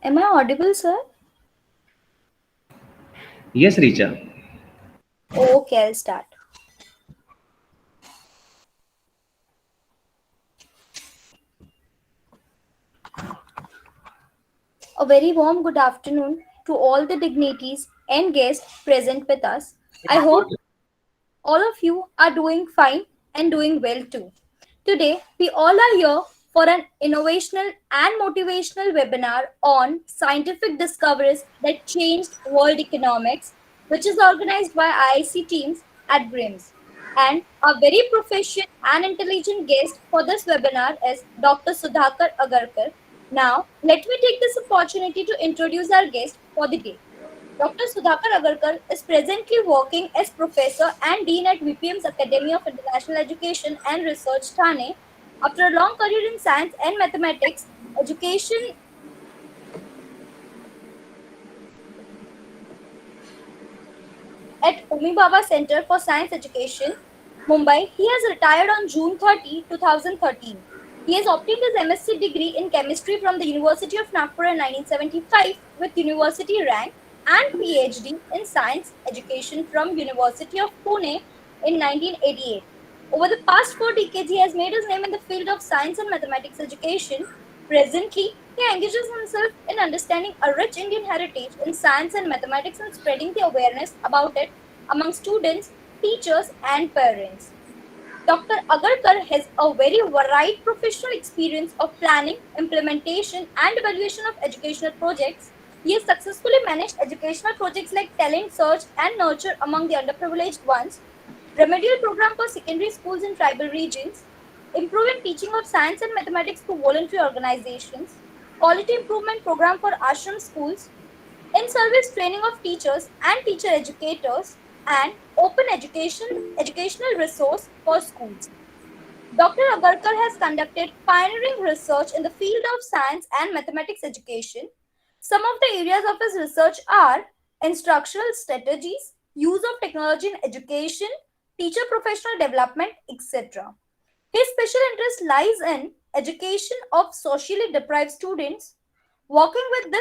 Am I audible, sir? Yes, Richa. Okay, I'll start. A very warm good afternoon to all the dignitaries and guests present with us. I hope all of you are doing fine and doing well too. Today, we all are here for an innovational and motivational webinar on scientific discoveries that changed world economics, which is organized by IIC teams at BRIMS. And our very proficient and intelligent guest for this webinar is Dr. Sudhakar Agarkar. Now, let me take this opportunity to introduce our guest for the day. Dr. Sudhakar Agarkar is presently working as professor and dean at VPM's Academy of International Education and Research, Thane. After a long career in science and mathematics, education at Homi Bhabha Center for Science Education, Mumbai, he has retired on June 30, 2013. He has obtained his MSc degree in chemistry from the University of Nagpur in 1975 with university rank and PhD in science education from University of Pune in 1988. Over the past 4 decades, he has made his name in the field of science and mathematics education. Presently, he engages himself in understanding a rich Indian heritage in science and mathematics and spreading the awareness about it among students, teachers, and parents. Dr. Agarkar has a very varied professional experience of planning, implementation, and evaluation of educational projects. He has successfully managed educational projects like talent search and nurture among the underprivileged ones, remedial program for secondary schools in tribal regions, improving teaching of science and mathematics through voluntary organizations, quality improvement program for ashram schools, in-service training of teachers and teacher educators, and open educational resource for schools. Dr. Agarkar has conducted pioneering research in the field of science and mathematics education. Some of the areas of his research are instructional strategies, use of technology in education, teacher professional development, etc. His special interest lies in education of socially deprived students. Working with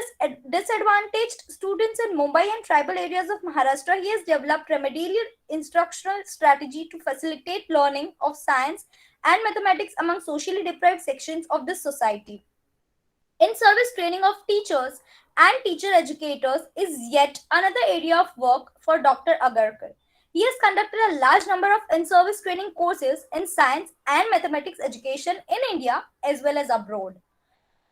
disadvantaged students in Mumbai and tribal areas of Maharashtra, he has developed remedial instructional strategy to facilitate learning of science and mathematics among socially deprived sections of this society. In-service training of teachers and teacher educators is yet another area of work for Dr. Agarkar. He has conducted a large number of in-service training courses in science and mathematics education in India as well as abroad.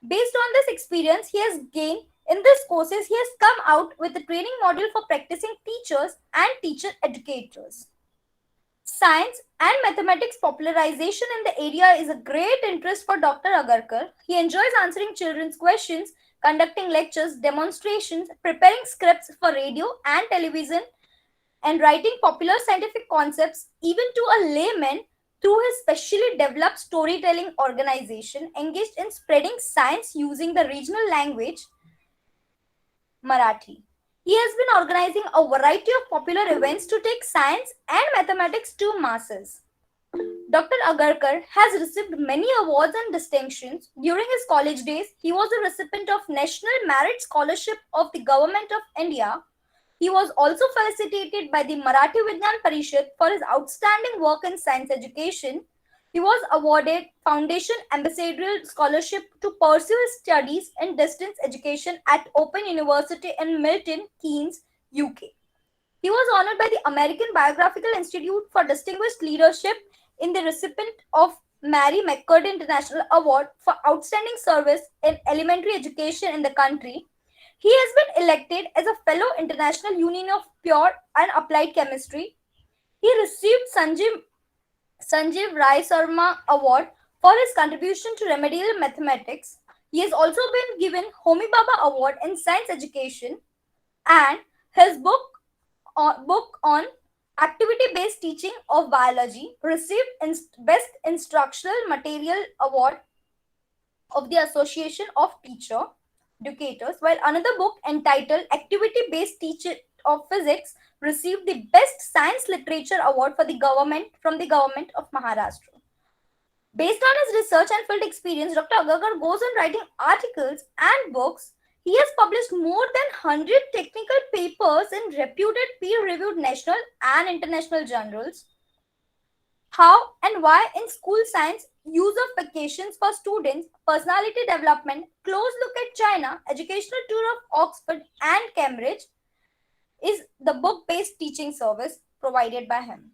Based on this experience he has gained in these courses, he has come out with a training module for practicing teachers and teacher educators. Science and mathematics popularization in the area is a great interest for Dr. Agarkar. He enjoys answering children's questions, conducting lectures, demonstrations, preparing scripts for radio and television, and writing popular scientific concepts even to a layman through his specially developed storytelling organization engaged in spreading science using the regional language Marathi. He has been organizing a variety of popular events to take science and mathematics to masses. Dr. Agarkar has received many awards and distinctions. During his college days, he was a recipient of National Merit Scholarship of the Government of India. He was also felicitated by the Marathi Vigyan Parishad for his outstanding work in science education. He was awarded Foundation Ambassadorial Scholarship to pursue his studies in distance education at Open University in Milton Keynes, UK. He was honored by the American Biographical Institute for Distinguished Leadership in the recipient of Mary McCurdy International Award for Outstanding Service in Elementary Education in the country. He has been elected as a Fellow International Union of Pure and Applied Chemistry. He received Sanjeev Rai Sarma Award for his contribution to remedial mathematics. He has also been given Homi Bhabha Award in Science Education, and his book on activity-based teaching of biology received Best Instructional Material Award of the Association of Teacher Educators, while another book entitled Activity-Based Teacher of Physics received the Best Science Literature Award for the government from the government of Maharashtra. Based on his research and field experience, Dr. Agarkar goes on writing articles and books. He has published more than 100 technical papers in reputed peer-reviewed national and international journals. How and why in school science, use of vacations for students, personality development, close look at China, educational tour of Oxford and Cambridge is the book-based teaching service provided by him.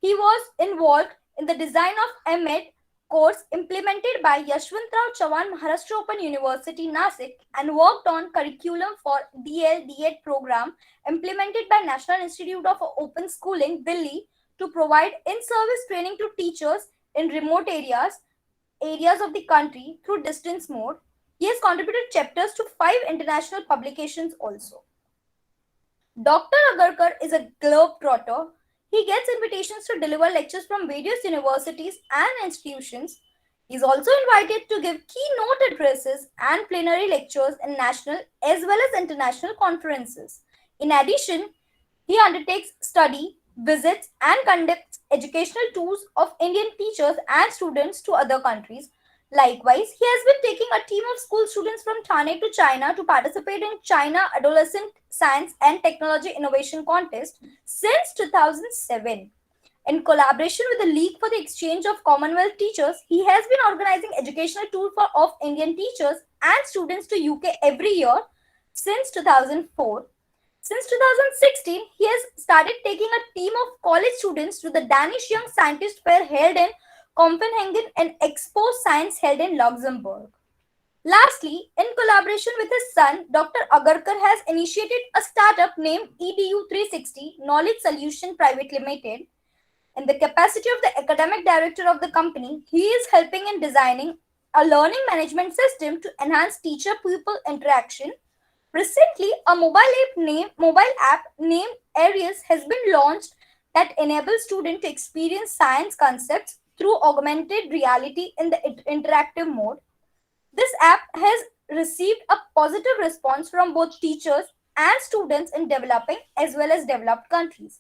He was involved in the design of MEd course implemented by Yashwantrao Chavan Maharashtra Open University, Nasik, and worked on curriculum for DL/D.Ed program implemented by National Institute of Open Schooling, Delhi, to provide in-service training to teachers in remote areas of the country through distance mode. He has contributed chapters to 5 international publications also. Dr. Agarkar is a globetrotter. He gets invitations to deliver lectures from various universities and institutions. He is also invited to give keynote addresses and plenary lectures in national as well as international conferences. In addition, he undertakes study, visits, and conducts educational tours of Indian teachers and students to other countries. Likewise, he has been taking a team of school students from Thane to China to participate in China Adolescent Science and Technology Innovation Contest since 2007. In collaboration with the League for the Exchange of Commonwealth Teachers, he has been organizing educational tours of Indian teachers and students to UK every year since 2004. Since 2016, he has started taking a team of college students to the Danish Young Scientist Fair held in Copenhagen and Expo Science held in Luxembourg. Lastly, in collaboration with his son, Dr. Agarkar has initiated a startup named EDU360 Knowledge Solution Private Limited. In the capacity of the academic director of the company, he is helping in designing a learning management system to enhance teacher-pupil interaction. Recently, a mobile app named Arius has been launched that enables students to experience science concepts through augmented reality in the interactive mode. This app has received a positive response from both teachers and students in developing as well as developed countries.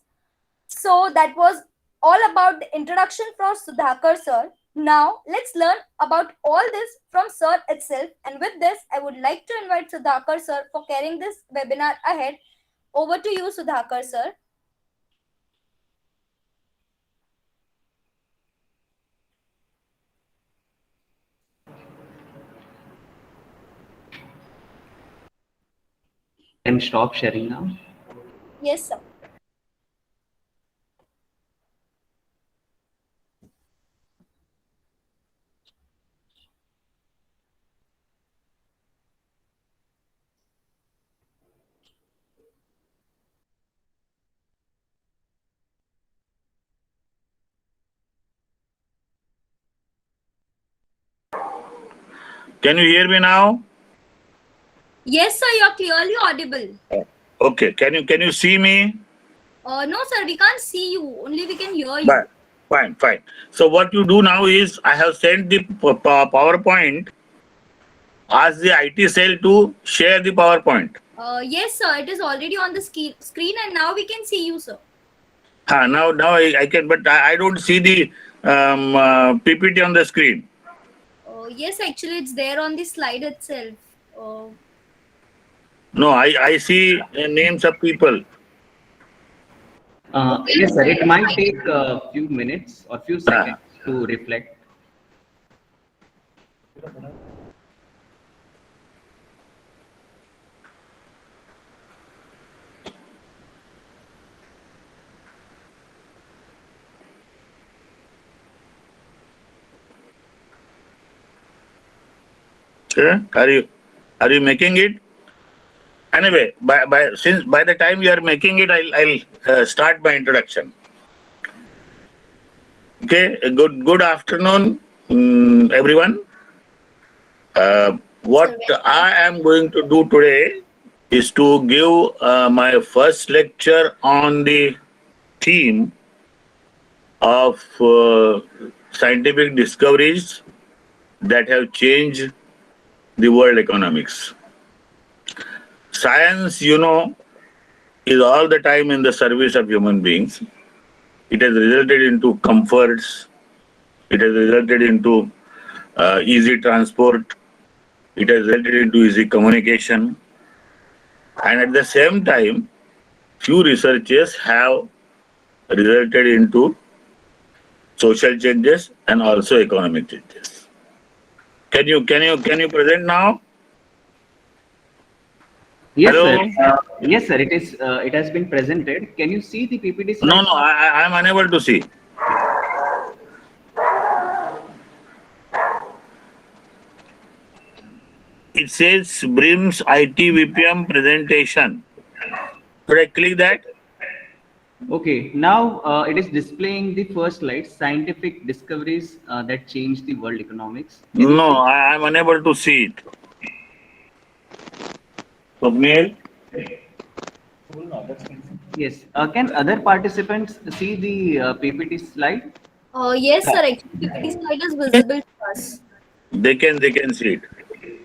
So that was all about the introduction from Sudhakar sir. Now let's learn about all this from sir itself, and with this I would like to invite Sudhakar sir for carrying this webinar ahead. Over to you, Sudhakar sir. Can stop sharing now. Yes, sir. Can you hear me now? Yes, sir, you're clearly audible. Okay. Can you see me? No, sir, we can't see you. Only we can hear you. Fine. So what you do now is I have sent the PowerPoint. Ask the IT cell to share the PowerPoint. Yes, sir, it is already on the screen, and now we can see you, sir. Now I can, but I don't see the PPT on the screen. Yes, actually, it's there on the slide itself. No, I see names of people. Yes, sir. It might take a few minutes or few seconds to reflect. Okay. Are you making it? Anyway, by the time you are making it, I'll start my introduction. Okay. Good afternoon, everyone. What I am going to do today is to give my first lecture on the theme of scientific discoveries that have changed the world economics. Science, is all the time in the service of human beings. It has resulted into comforts. It has resulted into easy transport. It has resulted into easy communication. And at the same time, few researches have resulted into social changes and also economic changes. Can you present now? Yes, Hello? sir. Yes, sir. It is. It has been presented. Can you see the PPT No, slide? no, I am unable to see. It says BRIMS IT VPM presentation. Should I click that? Okay. Now it is displaying the first slide: scientific discoveries that changed the world economics. Can you No, see? I am unable to see it. Swapnil? Yes. Can other participants see the PPT slide? Yes, sir. Actually, PPT slide is visible to us. They can see it.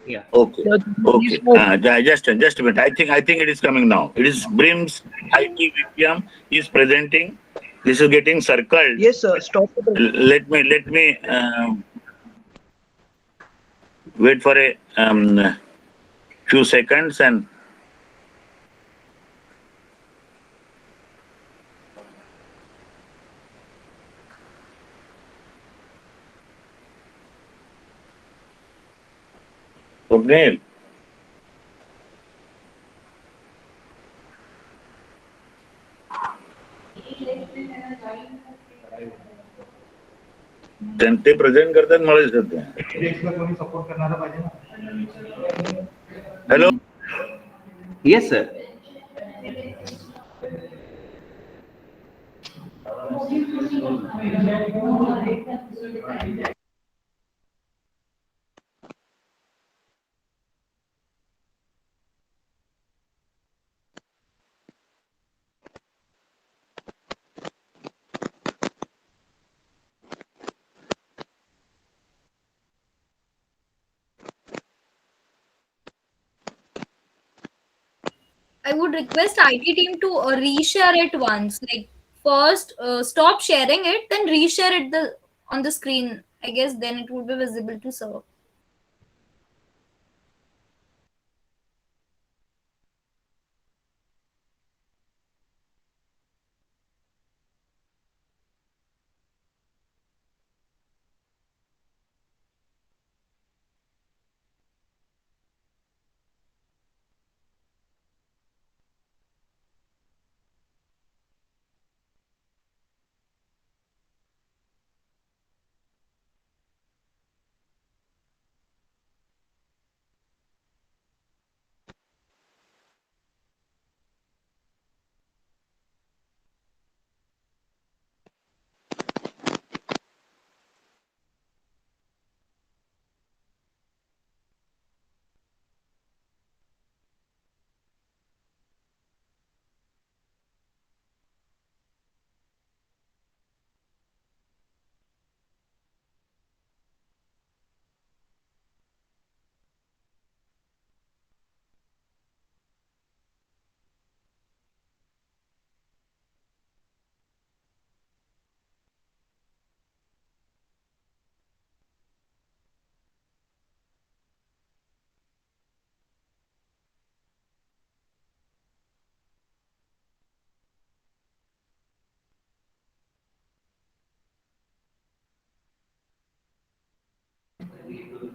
Yeah. Okay. Sir, Okay. please move. Just a minute. I think it is coming now. It is BRIMS IT VPM is presenting. This is getting circled. Yes, sir. Stop the Let me wait for a few seconds and Swapnil. ते present करतात मला दिसत नाही. Hello. Yes, sir. I would request IT team to reshare it once. Like first, stop sharing it, then reshare it on the screen. I guess then it would be visible to serve.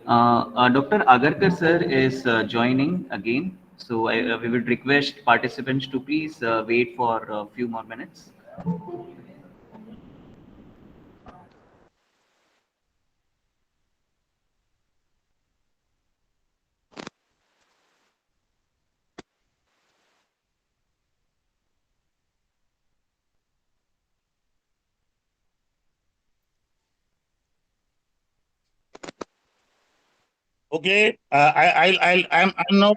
Dr. Agarkar sir is joining again. So we would request participants to please wait for a few more minutes. Okay. I'm now.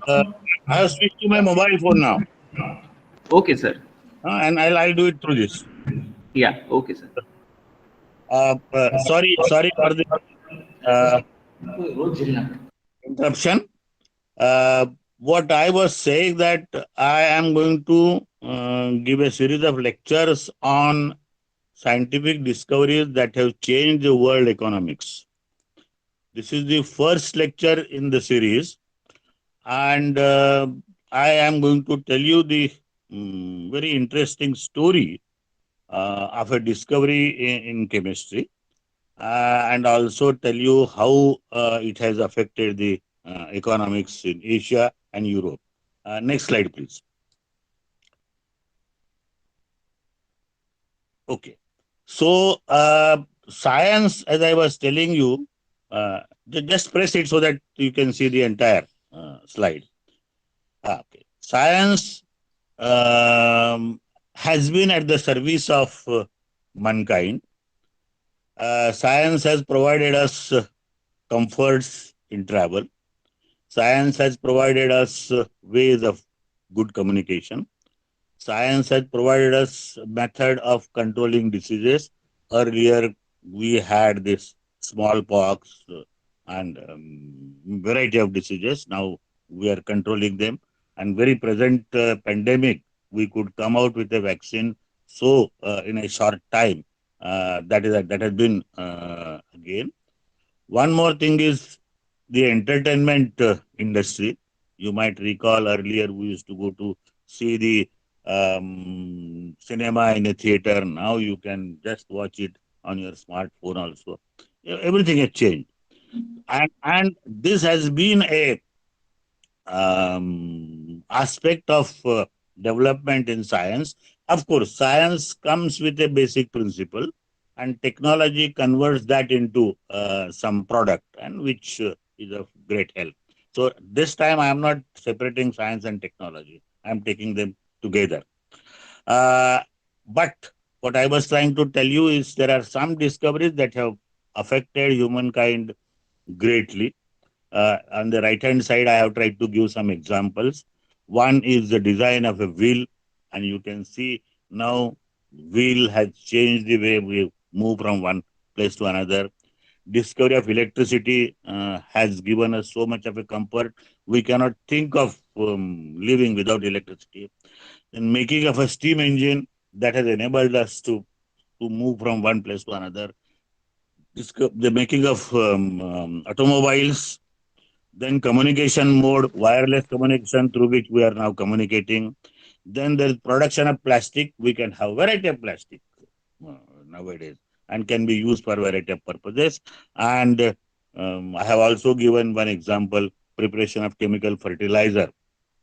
I have switched to my mobile phone now, Okay, sir. and I'll do it through this. Yeah, okay, sir. Sorry for the uh, interruption. What I was saying that I am going to give a series of lectures on scientific discoveries that have changed the world economics. This is the first lecture in the series, and I am going to tell you the very interesting story of a discovery in chemistry, and also tell you how it has affected the economics in Asia and Europe. Next slide, please. Okay. So, science, as I was telling you, just press it so that you can see the entire slide. Okay. Science has been at the service of mankind. Science has provided us comforts in travel. Science has provided us ways of good communication. Science has provided us a method of controlling diseases. Earlier, we had this smallpox and variety of diseases. Now we are controlling them. And very present pandemic, we could come out with a vaccine. So in a short time, that has been again. One more thing is the entertainment industry. You might recall earlier we used to go to see the cinema in a theater. Now you can just watch it on your smartphone also. Everything has changed. And this has been a aspect of development in science. Of course, science comes with a basic principle, and technology converts that into some product, and which is of great help. So this time I am not separating science and technology. I am taking them together. Uh, but what I was trying to tell you is there are some discoveries that have affected humankind greatly. On the right hand side, I have tried to give some examples. One is the design of a wheel, and you can see now wheel has changed the way we move from one place to another. Discovery of electricity has given us so much of a comfort. We cannot think of living without electricity. And making of a steam engine that has enabled us to move from one place to another. The making of automobiles, then communication mode, wireless communication through which we are now communicating. Then the production of plastic. We can have variety of plastic nowadays and can be used for variety of purposes. And I have also given one example, preparation of chemical fertilizer,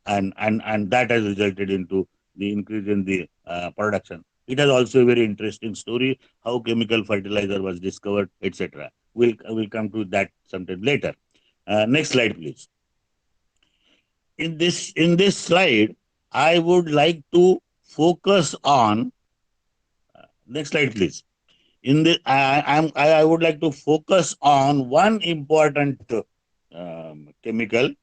and that has resulted into the increase in the production. It has also a very interesting story how chemical fertilizer was discovered, etc. We'll come to that sometime later. Next slide, please. In this slide, I would like to focus on. Next slide, please. I would like to focus on one important chemical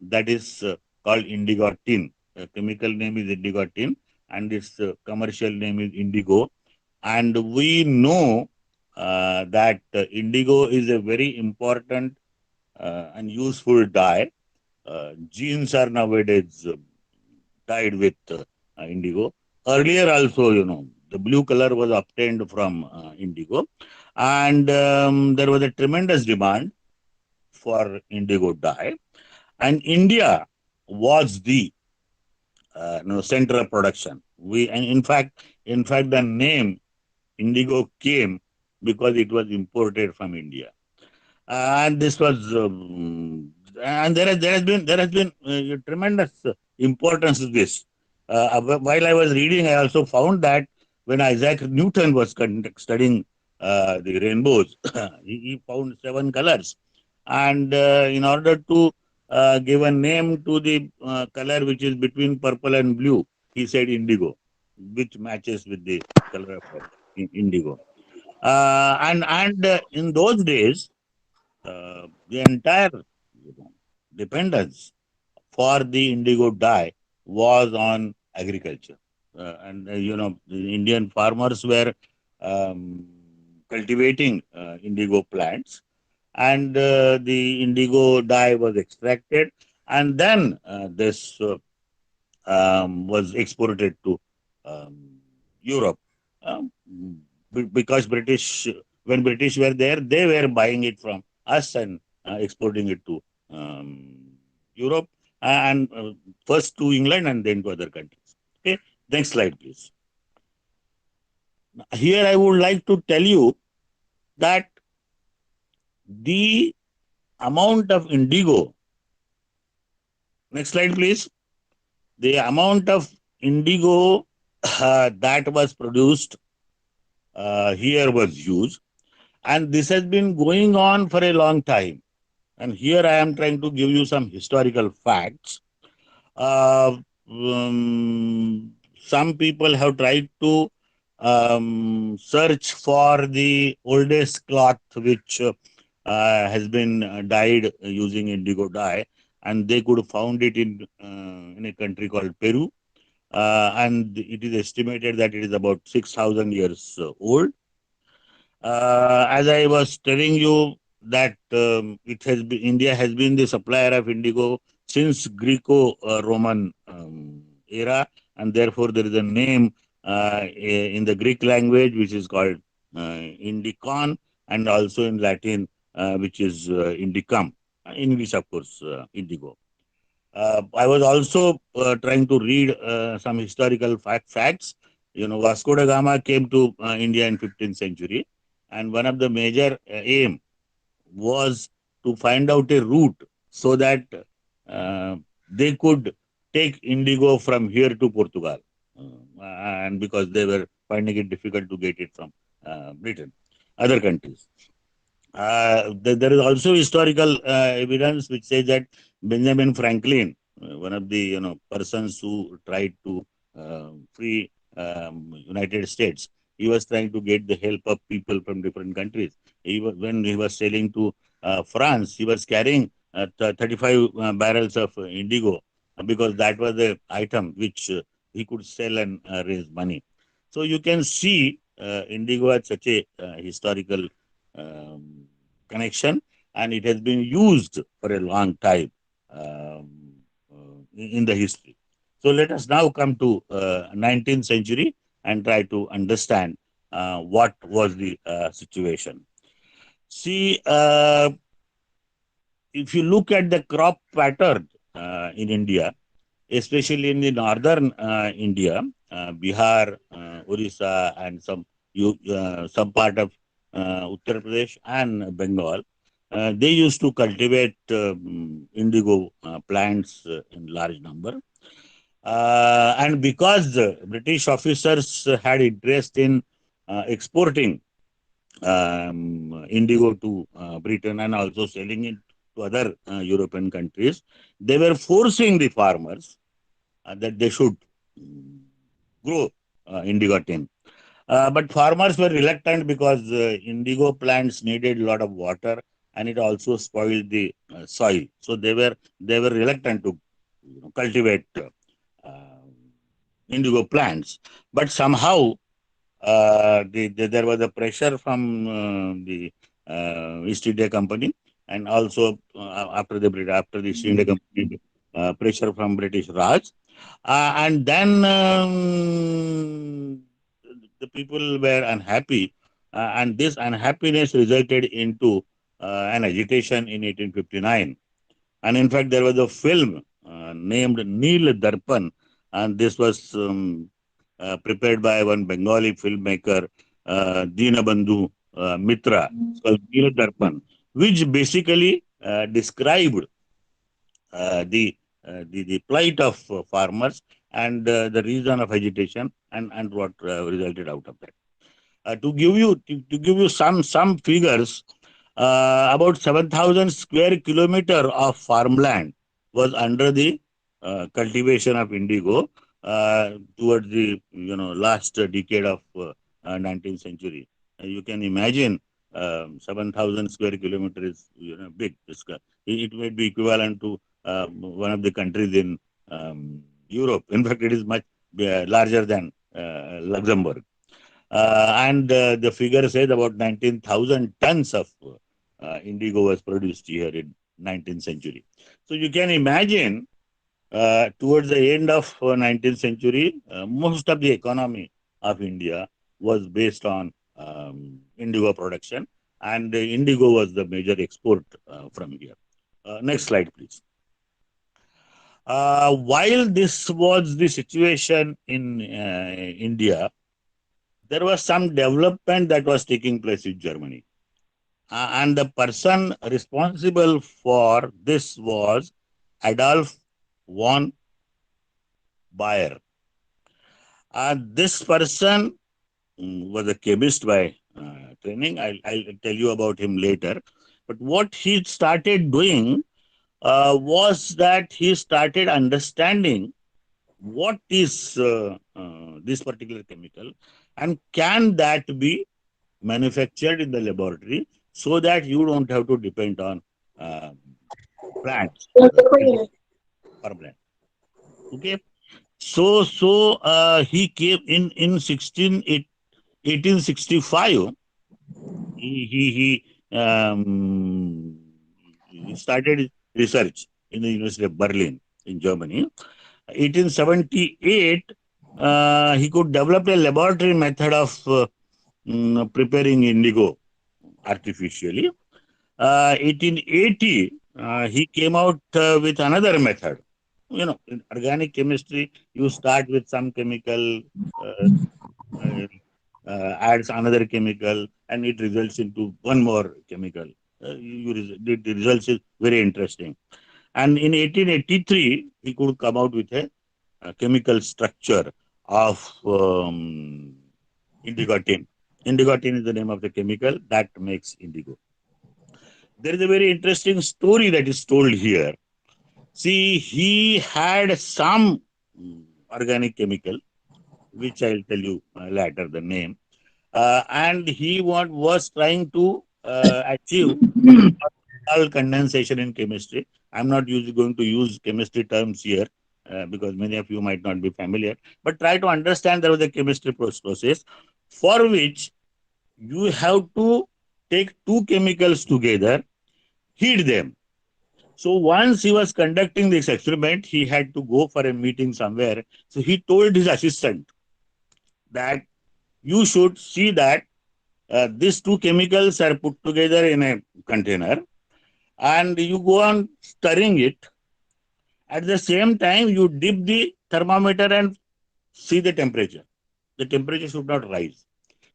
that is called indigotin. The chemical name is indigotin, and its commercial name is indigo. And we know that indigo is a very important and useful dye. Jeans are nowadays dyed with indigo. Earlier, also, the blue color was obtained from indigo, and there was a tremendous demand for indigo dye. And India was the center of production. And in fact, the name indigo came because it was imported from India. And this was and there has been tremendous importance to this. While I was reading, I also found that when Isaac Newton was studying the rainbows, he found 7 colors, and in order to give a name to the color which is between purple and blue, he said indigo, which matches with the color of indigo. And in those days, the entire dependence for the indigo dye was on agriculture. And the Indian farmers were um, cultivating indigo plants, and the indigo dye was extracted, and then this was exported to Europe. Um, because when British were there, they were buying it from us, and exporting it to Europe and first to England and then to other countries. Okay, next slide, please. Here I would like to tell you that the amount of indigo, next slide, please. The amount of indigo that was produced here was huge, and this has been going on for a long time. And here I am trying to give you some historical facts. Some people have tried to search for the oldest cloth which has been dyed using indigo dye, and they could found it in a country called Peru, and it is estimated that it is about 6,000 years old. As I was telling you that India has been the supplier of indigo since Greco-Roman era, and therefore there is a name in the Greek language which is called Indicon, and also in Latin which is Indicum. English, of course, indigo. I was also trying to read some historical facts. Vasco da Gama came to India in 15th century, and one of the major aim was to find out a route so that they could take indigo from here to Portugal, and because they were finding it difficult to get it from Britain, other countries. There is also historical evidence which says that Benjamin Franklin, one of the persons who tried to free United States, he was trying to get the help of people from different countries. When he was sailing to France, he was carrying 35 barrels of indigo because that was the item which he could sell and raise money. So you can see indigo as such a historical connection, and it has been used for a long time in the history. So let us now come to 19th century and try to understand what was the situation. See, if you look at the crop pattern in India, especially in the northern India, Bihar, Orissa, and some part of Uttar Pradesh and Bengal, they used to cultivate indigo plants in large number. And because the British officers had interest in exporting indigo to Britain and also selling it to other European countries, they were forcing the farmers that they should grow indigo tin. But farmers were reluctant because indigo plants needed a lot of water, and it also spoiled the soil. So they were reluctant to cultivate indigo plants. But somehow there was a pressure from the East India Company, and also after the East India Company, pressure from British Raj, and then the people were unhappy, and this unhappiness resulted into an agitation in 1859. And in fact, there was a film named Neel Darpan, and this was prepared by one Bengali filmmaker, Dinabandhu Mitra. It's called Neel Darpan, which basically described the plight of farmers and the reason of agitation and what resulted out of that. To give you some figures, about 7,000 square kilometer of farmland was under the cultivation of indigo towards the last decade of 19th century. You can imagine 7,000 square kilometers is big. It may be equivalent to one of the countries in Europe. In fact, it is much larger than Luxembourg. And the figure says about 19,000 tons of indigo was produced here in 19th century. So you can imagine towards the end of 19th century, most of the economy of India was based on indigo production. and indigo was the major export from here. Next slide, please. While this was the situation in India, there was some development that was taking place in Germany. And the person responsible for this was Adolf von Bayer. This person was a chemist by training. I'll tell you about him later. But what he started doing was that he started understanding what is this particular chemical and can that be manufactured in the laboratory so that you don't have to depend on plants per plant. Okay. So he came in 1865. He started research in the University of Berlin in Germany. 1878, he could develop a laboratory method of preparing indigo artificially. 1880, he came out with another method. You know, in organic chemistry, you start with some chemical, adds another chemical, and it results into one more chemical. The results is very interesting. And in 1883, he could come out with a chemical structure of indigotin. Indigotin is the name of the chemical that makes indigo. There is a very interesting story that is told here. See, he had some organic chemical, which I'll tell you later the name, and he was trying to achieve all condensation in chemistry. I'm not going to use chemistry terms here because many of you might not be familiar, but try to understand there was a chemistry process for which you have to take two chemicals together, heat them. So once he was conducting this experiment, he had to go for a meeting somewhere. So he told his assistant that you should see that these two chemicals are put together in a container and you go on stirring it. At the same time, you dip the thermometer and see the temperature. The temperature should not rise.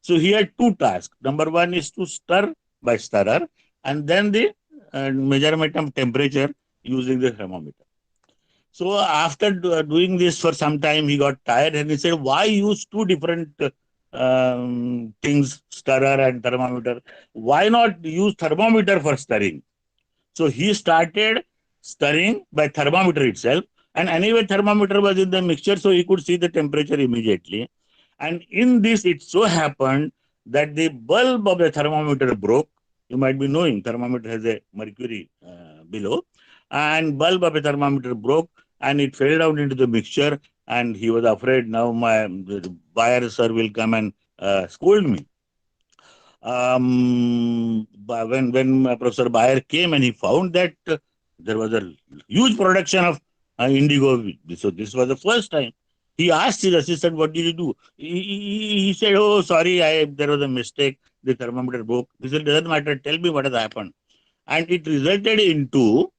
So he had two tasks. Number one is to stir by stirrer, and then the measurement of temperature using the thermometer. So after doing this for some time, he got tired and he said, why use two different things, stirrer and thermometer? Why not use thermometer for stirring? So he started stirring by thermometer itself. And anyway, thermometer was in the mixture, so he could see the temperature immediately. And in this, it so happened that the bulb of the thermometer broke. You might be knowing thermometer has a mercury below. And bulb of the thermometer broke and it fell down into the mixture. And he was afraid now the buyer sir will come and scold me. When Professor Bayer came and he found that there was a huge production of indigo. So this was the first time. He asked his assistant, what did you do? He said, oh, sorry, there was a mistake. The thermometer broke. He said, doesn't matter. Tell me what has happened. And it resulted into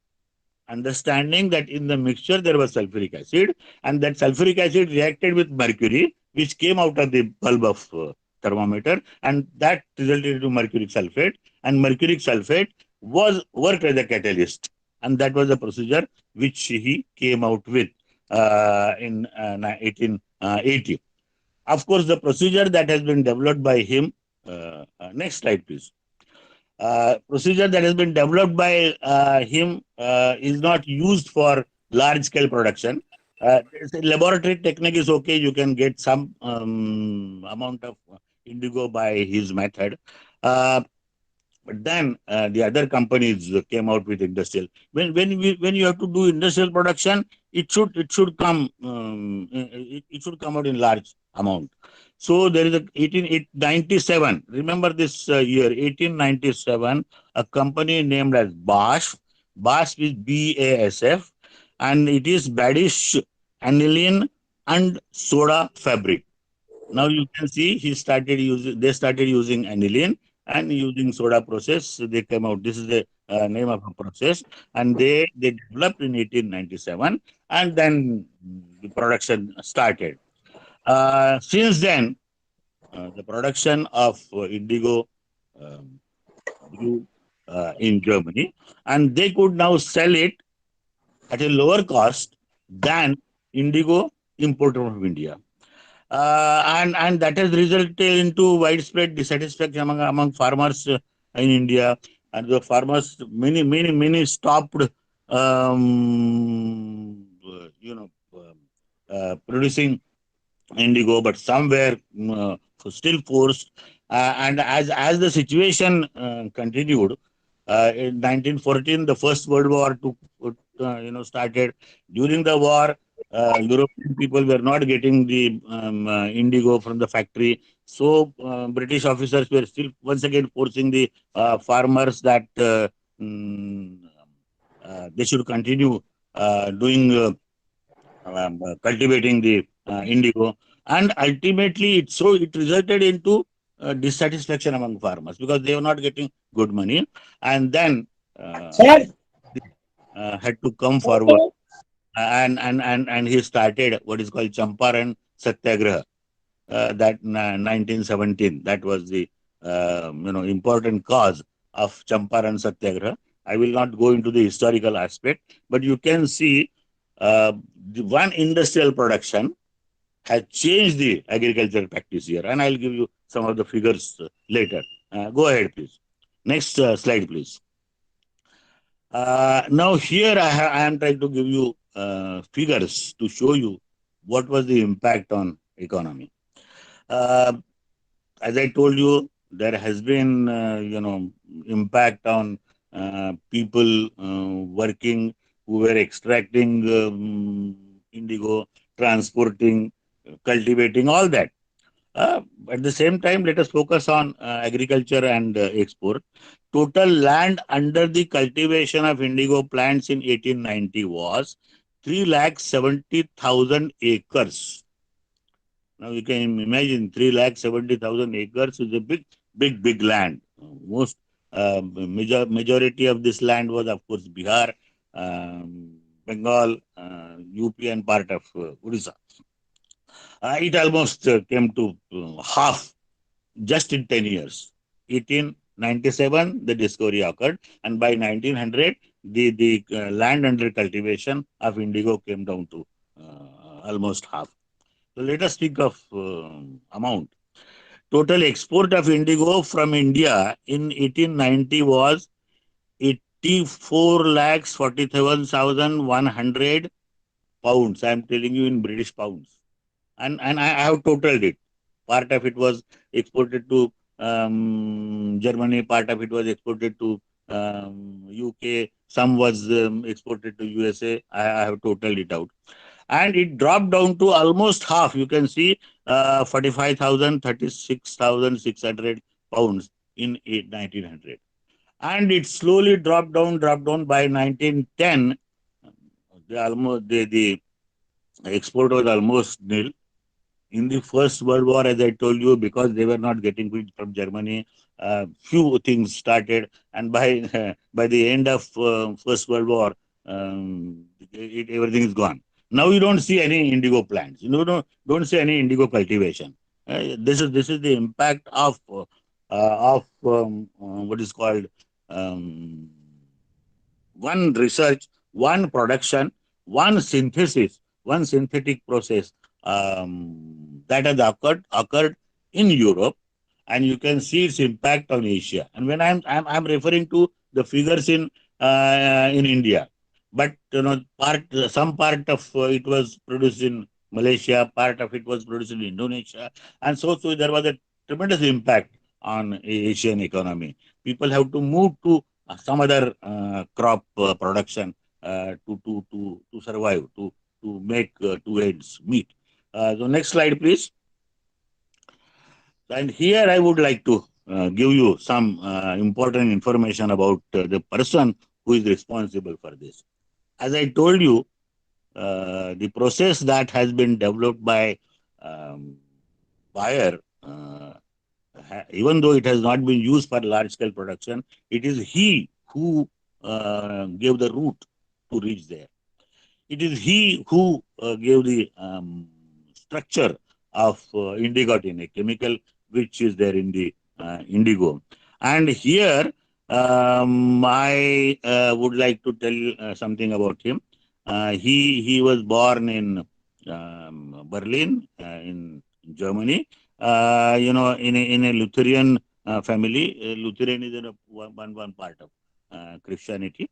understanding that in the mixture there was sulfuric acid, and that sulfuric acid reacted with mercury, which came out of the bulb of thermometer, and that resulted into mercuric sulfate, and mercuric sulfate worked as a catalyst, and that was the procedure which he came out with in 1880. Of course, the procedure that has been developed by him, next slide please. Procedure that has been developed by him is not used for large scale production. Laboratory technique is okay. You can get some amount of indigo by his method. But then the other companies came out with industrial. When you have to do industrial production, it should come out in large amount. So there is a 1897. Remember this year, 1897. A company named as BASF. BASF is BASF, and it is Badish Aniline and Soda Fabric. Now you can see they started using aniline, and using soda process, they came out. This is the name of a process, and they developed in 1897, and then the production started. Since then, the production of indigo um, grew in Germany, and they could now sell it at a lower cost than indigo imported from India. And that has resulted into widespread dissatisfaction among farmers in India, and the farmers many stopped producing indigo, but some were still forced. And as the situation continued, in 1914, the First World War started. During the war, European people were not getting the indigo from the factory, so British officers were still once again forcing the farmers that mm, they should continue doing cultivating the indigo, and ultimately it resulted into dissatisfaction among farmers because they were not getting good money, and then had to come forward, and he started what is called Champaran Satyagraha, that 1917. That was the important cause of Champaran Satyagraha. I will not go into the historical aspect, but you can see the one industrial production has changed the agricultural practice here, and I'll give you some of the figures later. Go ahead, please. Next slide, please. Now here I am trying to give you figures to show you what was the impact on economy. As I told you, there has been impact on people working who were extracting indigo, transporting, cultivating, all that. At the same time, let us focus on agriculture and export. Total land under the cultivation of indigo plants in 1890 was 3,70,000 acres. Now you can imagine 3,70,000 acres is a big land. Most majority of this land was, of course, Bihar, Bengal, UP, and part of Odisha. It almost came to half just in 10 years. 1897, the discovery occurred, and by 1900, the land under cultivation of indigo came down to almost half. So let us think of amount. Total export of indigo from India in 1890 was 84 lakhs 47,100 pounds. I am telling you in British pounds. And I have totaled it. Part of it was exported to Germany, part of it was exported to UK, some was exported to USA. I have totaled it out. And it dropped down to almost half. You can see 45,000, 36,600 pounds in 1900. And it slowly dropped down by 1910. The export was almost nil. In the First World War, as I told you, because they were not getting wheat from Germany, few things started, and by by the end of First World War, everything is gone. Now you don't see any indigo plants. Don't see any indigo cultivation. This is the impact of what is called one research, one production, one synthesis, one synthetic process that has occurred in Europe, and you can see its impact on Asia. And when I'm referring to the figures in India, but some part of it was produced in Malaysia, part of it was produced in Indonesia, and so there was a tremendous impact on Asian economy. People have to move to some other crop production to survive, to make two ends meet. So next slide, please. And here I would like to give you some important information about the person who is responsible for this. As I told you, the process that has been developed by Bayer even though it has not been used for large scale production, it is he who gave the route to reach there. It is he who gave the structure of indigotin, a chemical which is there in the indigo. And here, I would like to tell something about him. He was born in Berlin, in Germany. In a Lutheran family. Lutheran is one part of Christianity,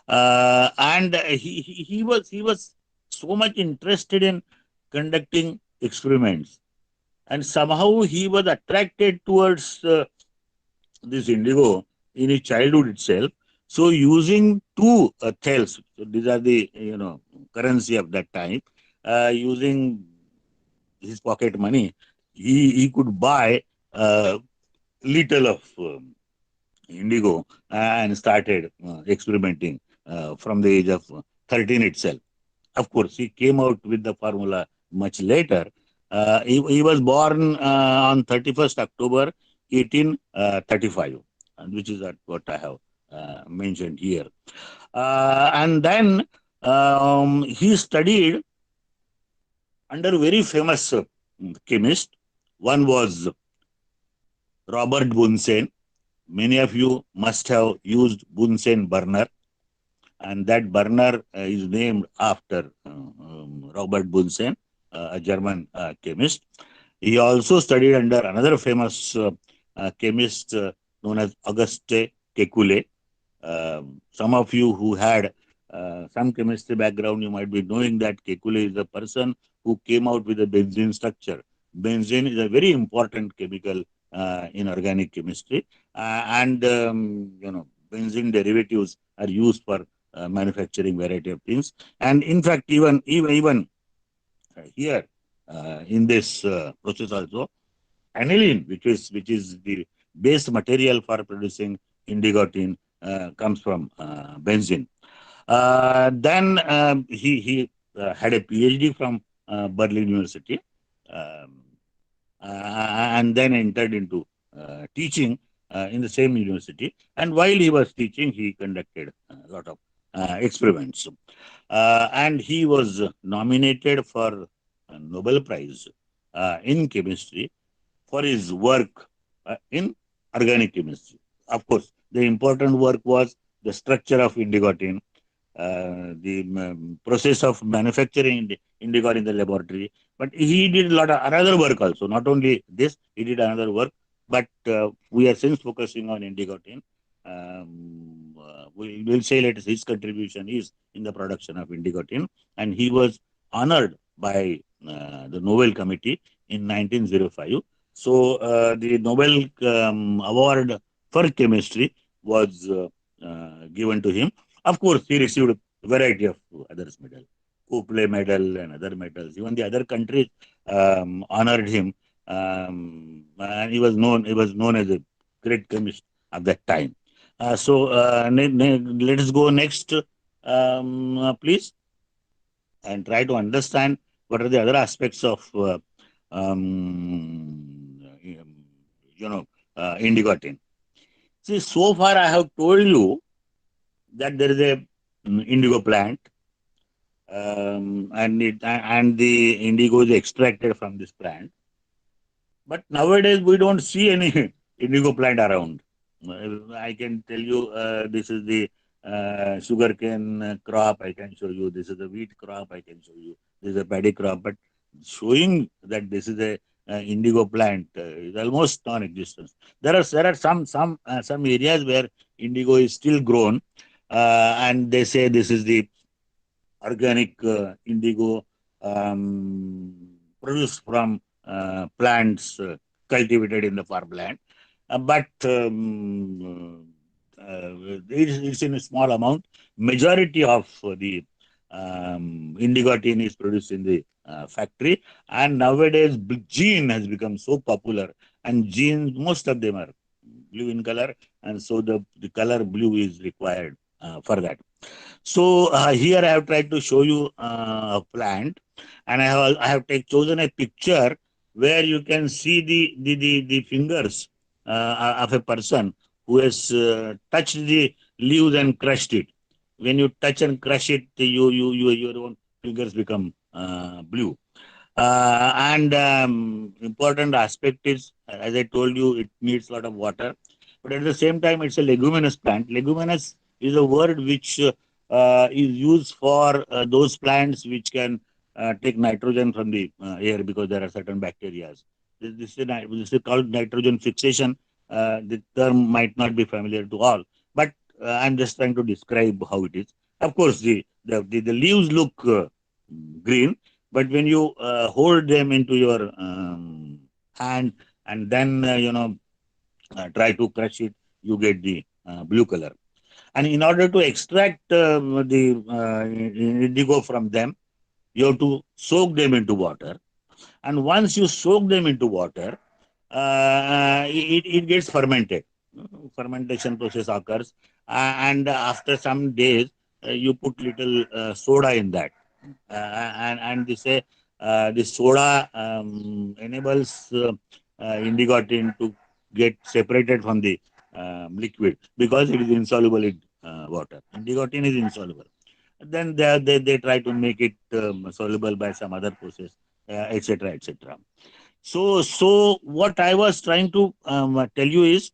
and he was so much interested in conducting experiments, and somehow he was attracted towards this indigo in his childhood itself. So using two thales, so these are the currency of that time, using his pocket money, he could buy little of indigo and started experimenting from the age of 13 itself. Of course, he came out with the formula much later. He was born on 31st October 1835, which is what I have mentioned here. And then he studied under very famous chemist. One was Robert Bunsen. Many of you must have used Bunsen burner, and that burner is named after Robert Bunsen, a German chemist. He also studied under another famous chemist known as Auguste Kekulé. Some of you who had some chemistry background, you might be knowing that Kekulé is the person who came out with the benzene structure. Benzene is a very important chemical in organic chemistry, and benzene derivatives are used for manufacturing variety of things. And in fact, even here in this process also, aniline, which is the base material for producing indigotin, comes from benzene. Then he had a PhD from Berlin University, and then entered into teaching in the same university. And while he was teaching, he conducted a lot of experiments. And he was nominated for a Nobel Prize in chemistry for his work in organic chemistry. Of course, the important work was the structure of indigotin, the process of manufacturing indigo in the laboratory. But he did a lot of another work also. Not only this, he did another work. But we are since focusing on indigotin. We will say that his contribution is in the production of indigotin, and he was honored by the Nobel Committee in 1905. So the Nobel Award for Chemistry was given to him. Of course, he received a variety of others medal, Copley medal and other medals. Even the other countries honored him, and he was known as a great chemist at that time. So let us go next, please, and try to understand what are the other aspects of indigotin. See, so far I have told you that there is a indigo plant, and the indigo is extracted from this plant. But nowadays we don't see any indigo plant around. I can tell you this is the sugarcane crop. I can show you this is the wheat crop. I can show you this is a paddy crop. But showing that this is a indigo plant is almost non-existent. There are some areas where indigo is still grown, and they say this is the organic indigo produced from plants cultivated in the farmland. But it's in a small amount. Majority of the indigotin is produced in the factory, and nowadays gene has become so popular, and genes, most of them are blue in color, and so the color blue is required for that. So here I have tried to show you a plant, and I have chosen a picture where you can see the fingers of a person who has touched the leaves and crushed it. When you touch and crush it, your own fingers become blue. And important aspect is, as I told you, it needs a lot of water, but at the same time, it's a leguminous plant. Leguminous is a word which is used for those plants which can take nitrogen from the air because there are certain bacteria. This is called nitrogen fixation. The term might not be familiar to all, but I'm just trying to describe how it is. Of course, the leaves look green, but when you hold them into your hand and then try to crush it, you get the blue color. And in order to extract the indigo from them, you have to soak them into water. And once you soak them into water, it gets fermented. Fermentation process occurs, and after some days, you put little soda in that, and they say the soda enables indigotin to get separated from the liquid because it is insoluble in water. Indigotin is insoluble. Then they try to make it soluble by some other process, etc., etc. So what I was trying to tell you is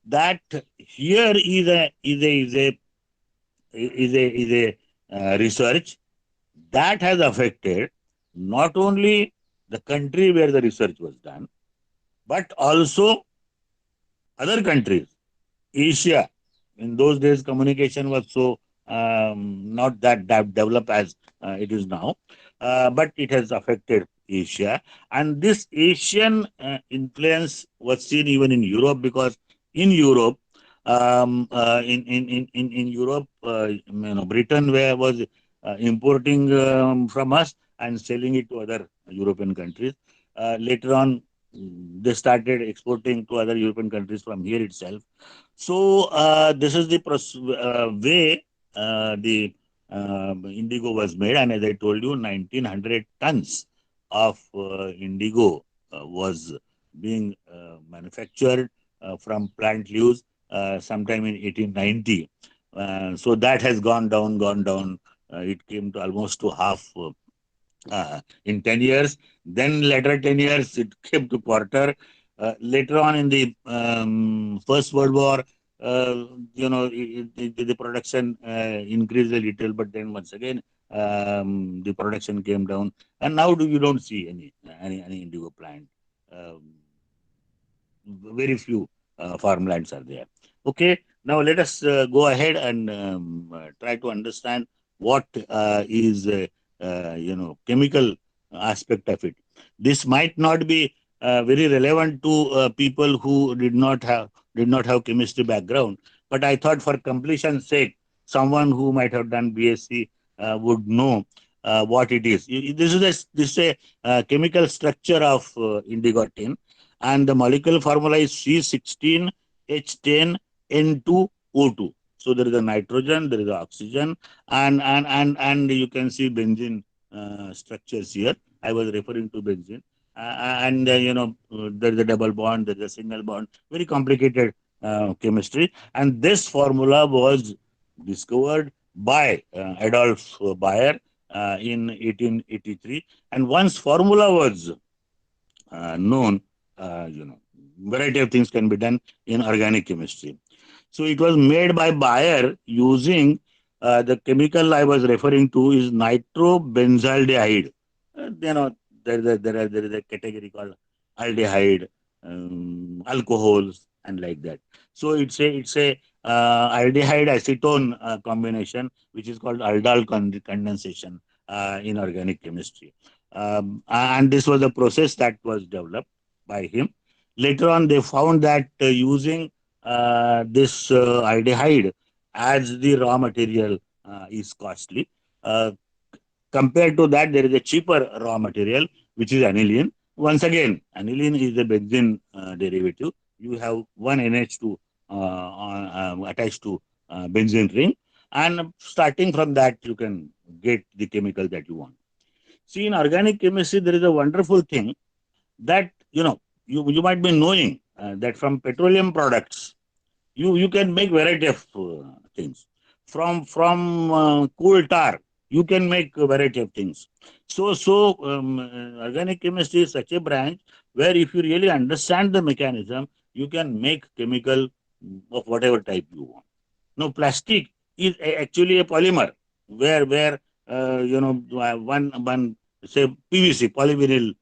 that here is a research that has affected not only the country where the research was done, but also other countries, Asia. In those days, communication was so not that developed as it is now, but it has affected Asia. And this Asian influence was seen even in Europe because in Europe, in Europe, Britain was importing from us and selling it to other European countries. Later on, they started exporting to other European countries from here itself. So this is the way the indigo was made, and as I told you, 1900 tons of indigo was being manufactured from plant leaves sometime in 1890. So that has gone down, gone down. It came to almost to half in 10 years. Then later 10 years, it came to quarter. Later on in the First World War, the production increased a little, but then once again, the production came down. And now you don't see any indigo plant. Very few farmlands are there. Okay, now let us go ahead and try to understand what is chemical aspect of it. This might not be very relevant to people who did not have chemistry background, but I thought for completion's sake, someone who might have done BSc would know what it is. This is a chemical structure of indigotin, and the molecular formula is C16H10N2O2. So there is a nitrogen, there is a oxygen, and you can see benzene structures here. I was referring to benzene, and there is a double bond, there is a single bond, very complicated chemistry. And this formula was discovered by Adolf Bayer in 1883. And once formula was known, variety of things can be done in organic chemistry. So it was made by Bayer using the chemical I was referring to is nitrobenzaldehyde. There is a category called aldehyde, alcohols, and like that. So it's a aldehyde acetone combination, which is called aldol condensation in organic chemistry. And this was a process that was developed by him. Later on, they found that using this aldehyde as the raw material is costly. Compared to that, there is a cheaper raw material, which is aniline. Once again, aniline is a benzene derivative. You have one NH2 attached to benzene ring, and starting from that, you can get the chemical that you want. See, in organic chemistry, there is a wonderful thing. that you might be knowing that from petroleum products you can make variety of things. From coal tar you can make a variety of things. Organic chemistry is such a branch where if you really understand the mechanism, you can make chemical of whatever type you want. No, plastic is actually a polymer where one say PVC, polyvinyl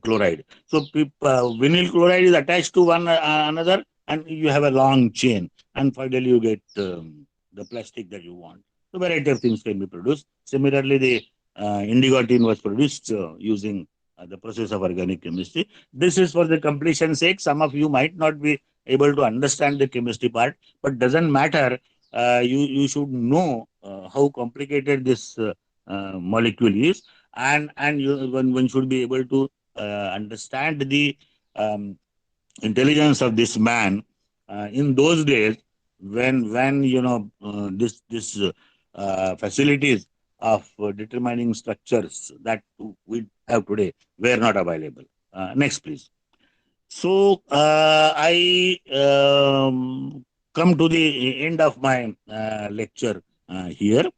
chloride. So vinyl chloride is attached to one another, and you have a long chain, and finally you get the plastic that you want. So variety of things can be produced. Similarly, the indigo tin was produced using the process of organic chemistry. This is for the completion's sake. Some of you might not be able to understand the chemistry part, but doesn't matter. You should know how complicated this molecule is, and one should be able to understand the um, intelligence of this man in those days when this facilities of determining structures that we have today were not available. Next, please. So I come to the end of my lecture here.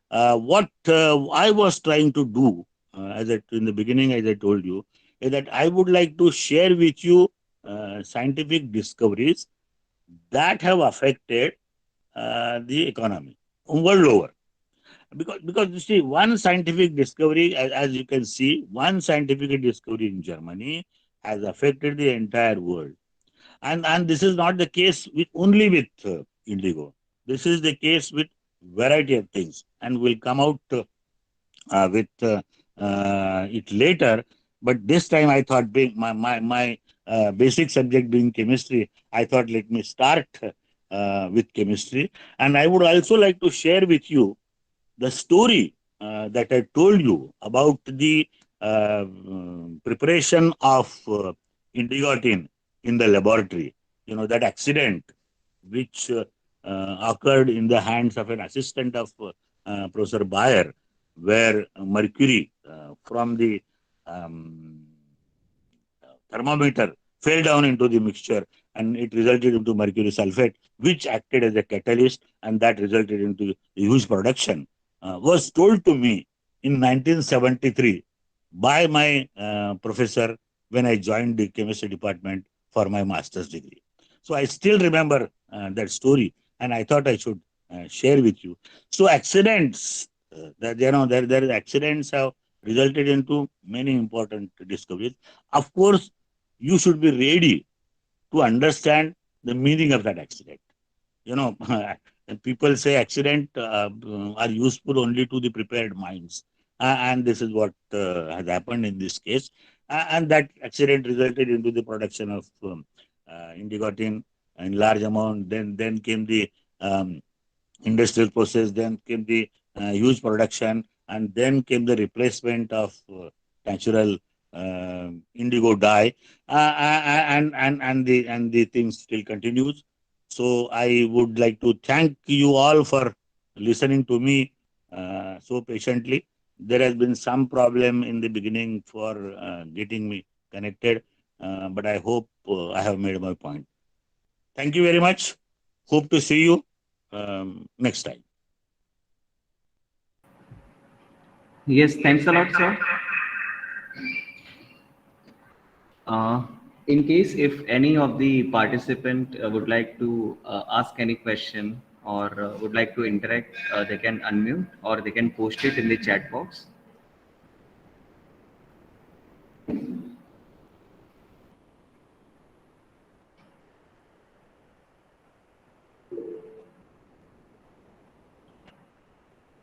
What I was trying to do, in the beginning, as I told you, is that I would like to share with you scientific discoveries that have affected the economy world over. Because you see, one scientific discovery, as you can see, one scientific discovery in Germany has affected the entire world. And this is not the case with only with indigo. This is the case with variety of things, and we'll come out with it later. But this time I thought, being my basic subject being chemistry, I thought let me start with chemistry. And I would also like to share with you the story that I told you about the preparation of indigo tin in the laboratory. That accident which occurred in the hands of an assistant of Professor Bayer, where mercury from the um, thermometer fell down into the mixture, and it resulted into mercury sulfate, which acted as a catalyst, and that resulted into huge production, was told to me in 1973 by my professor when I joined the chemistry department for my master's degree. So I still remember that story, and I thought I should share with you. So accidents, there accidents have resulted into many important discoveries. Of course, you should be ready to understand the meaning of that accident. And people say accident are useful only to the prepared minds, and this is what has happened in this case. And that accident resulted into the production of indigo tin in large amount. Then came the um, industrial process, then came the huge production, and then came the replacement of natural indigo dye, and the thing still continues. So I would like to thank you all for listening to me so patiently. There has been some problem in the beginning for getting me connected, but I hope I have made my point. Thank you very much. Hope to see you next time. Yes, thanks a lot, sir. In case if any of the participant would like to ask any question or would like to interact, they can unmute or they can post it in the chat box.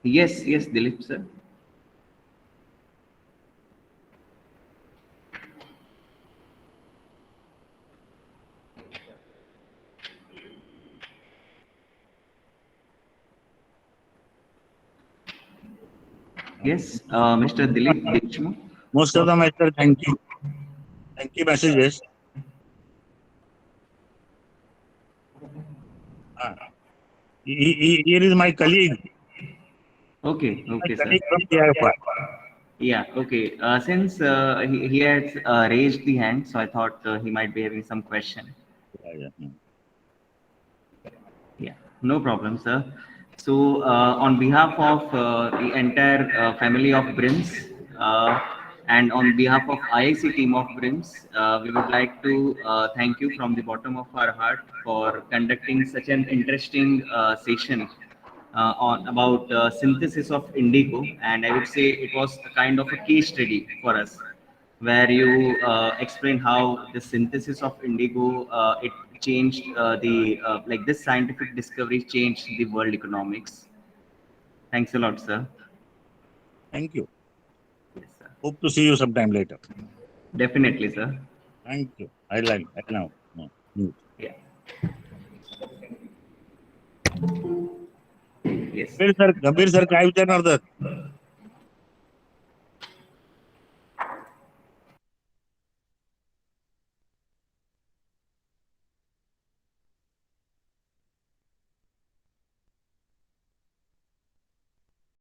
Yes, Dilip sir. Yes, Mr. Dilip Deshmukh. Most of them I said thank you. Thank you messages. Here is my colleague. Okay, My sir. colleague from CIFR. Yeah, okay. Since he has raised the hand, so I thought he might be having some question. Yeah, yeah. Yeah, no problem, sir. So, on behalf of the entire family of BRIMS and on behalf of IIC team of BRIMS, we would like to thank you from the bottom of our heart for conducting such an interesting session on about synthesis of indigo, and I would say it was a kind of a case study for us, where you explain how the synthesis of indigo it changed the like this scientific discovery changed the world economics. Thanks a lot, sir. Thank you. Yes, sir. Hope to see you sometime later. Definitely, sir. Thank you. I now. Mute. Yeah. Yes. Gambhir sir काय विचारणार होतात?